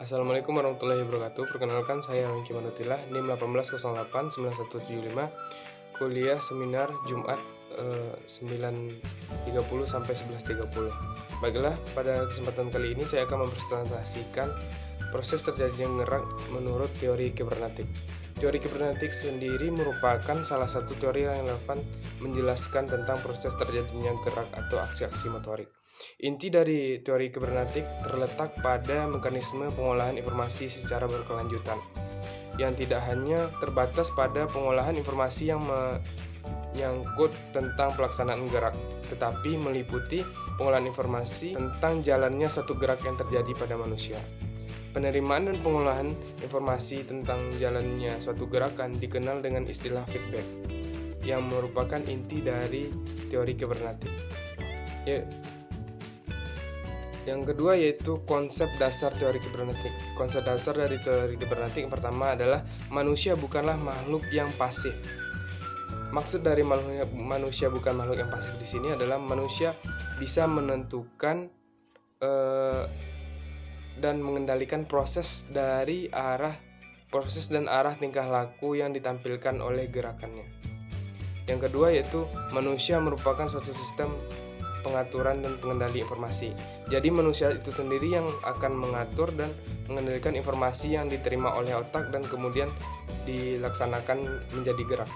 Assalamualaikum warahmatullahi wabarakatuh. Perkenalkan, saya Wengki Manutilah, NIM 18089175, kuliah seminar Jumat 9.30 sampai 11.30. Baiklah, pada kesempatan kali ini saya akan mempresentasikan proses terjadinya gerak menurut teori kibernetik. Teori kibernetik sendiri merupakan salah satu teori yang relevan menjelaskan tentang proses terjadinya gerak atau aksi-aksi motorik. Inti dari teori kibernetik terletak pada mekanisme pengolahan informasi secara berkelanjutan, yang tidak hanya terbatas pada pengolahan informasi yang menyangkut tentang pelaksanaan gerak, tetapi meliputi pengolahan informasi tentang jalannya suatu gerak yang terjadi pada manusia. Penerimaan dan pengolahan informasi tentang jalannya suatu gerakan dikenal dengan istilah feedback, yang merupakan inti dari teori kibernetik. Yang kedua yaitu konsep dasar teori kibernetik. Konsep dasar dari teori kibernetik yang pertama adalah manusia bukanlah makhluk yang pasif. Maksud dari manusia bukan makhluk yang pasif di sini adalah manusia bisa menentukan dan mengendalikan proses dan arah tingkah laku yang ditampilkan oleh gerakannya. Yang kedua yaitu manusia merupakan suatu sistem pengaturan dan pengendali informasi. Jadi manusia itu sendiri yang akan mengatur dan mengendalikan informasi yang diterima oleh otak dan kemudian dilaksanakan menjadi gerak.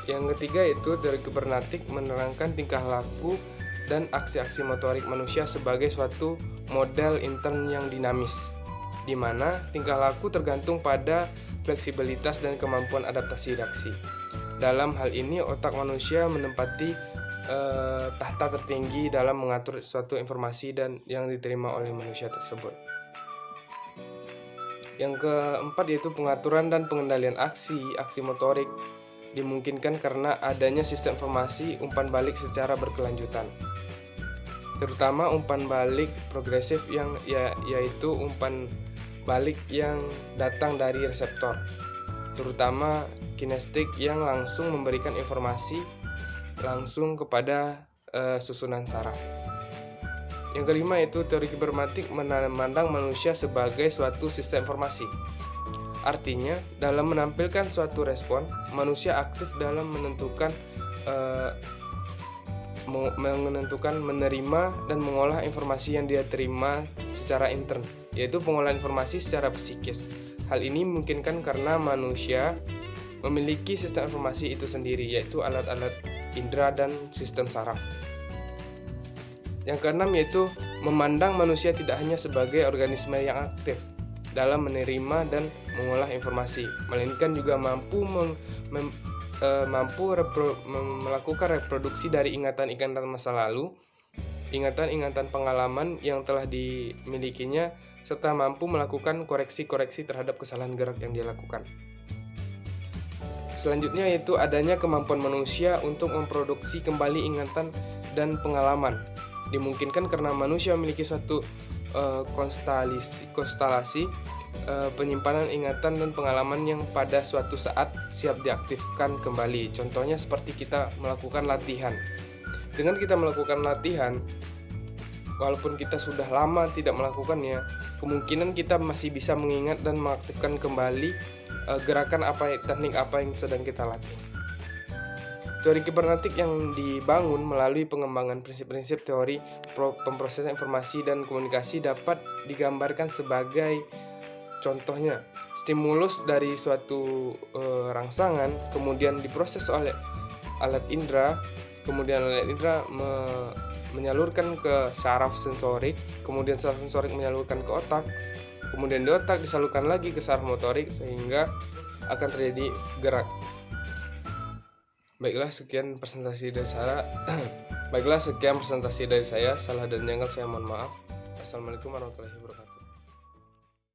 Yang ketiga yaitu teori kibernetik menerangkan tingkah laku dan aksi-aksi motorik manusia sebagai suatu model intern yang dinamis, di mana tingkah laku tergantung pada fleksibilitas dan kemampuan adaptasi reaksi. Dalam hal ini otak manusia menempati tahta tertinggi dalam mengatur suatu informasi dan yang diterima oleh manusia tersebut. Yang keempat yaitu pengaturan dan pengendalian aksi motorik dimungkinkan karena adanya sistem informasi umpan balik secara berkelanjutan, terutama umpan balik progresif yang yaitu umpan balik yang datang dari reseptor, terutama kinestik yang langsung memberikan informasi langsung kepada susunan saraf. Yang kelima yaitu teori kibernetik memandang manusia sebagai suatu sistem informasi. Artinya, dalam menampilkan suatu respon, manusia aktif dalam menentukan menerima dan mengolah informasi yang dia terima secara intern, yaitu pengolahan informasi secara psikis. Hal ini memungkinkan karena manusia memiliki sistem informasi itu sendiri, yaitu alat-alat indera dan sistem saraf. Yang keenam yaitu memandang manusia tidak hanya sebagai organisme yang aktif dalam menerima dan mengolah informasi, melainkan juga mampu melakukan reproduksi dari ingatan-ingatan masa lalu, ingatan-ingatan pengalaman yang telah dimilikinya, serta mampu melakukan koreksi-koreksi terhadap kesalahan gerak yang dia lakukan. Selanjutnya yaitu adanya kemampuan manusia untuk memproduksi kembali ingatan dan pengalaman. Dimungkinkan karena manusia memiliki suatu konstelasi penyimpanan ingatan dan pengalaman yang pada suatu saat siap diaktifkan kembali. Contohnya seperti kita melakukan latihan. Dengan kita melakukan latihan, walaupun kita sudah lama tidak melakukannya, kemungkinan kita masih bisa mengingat dan mengaktifkan kembali gerakan teknik apa yang sedang kita latih. Teori kibernetik yang dibangun melalui pengembangan prinsip-prinsip teori pemrosesan informasi dan komunikasi dapat digambarkan sebagai contohnya stimulus dari suatu rangsangan, kemudian diproses oleh alat indera, kemudian alat indera menyalurkan ke saraf sensorik, kemudian saraf sensorik menyalurkan ke otak, kemudian di otak disalurkan lagi ke saraf motorik sehingga akan terjadi gerak. Baiklah, sekian presentasi dari saya. Salah dan janggal saya mohon maaf. Assalamualaikum warahmatullahi wabarakatuh.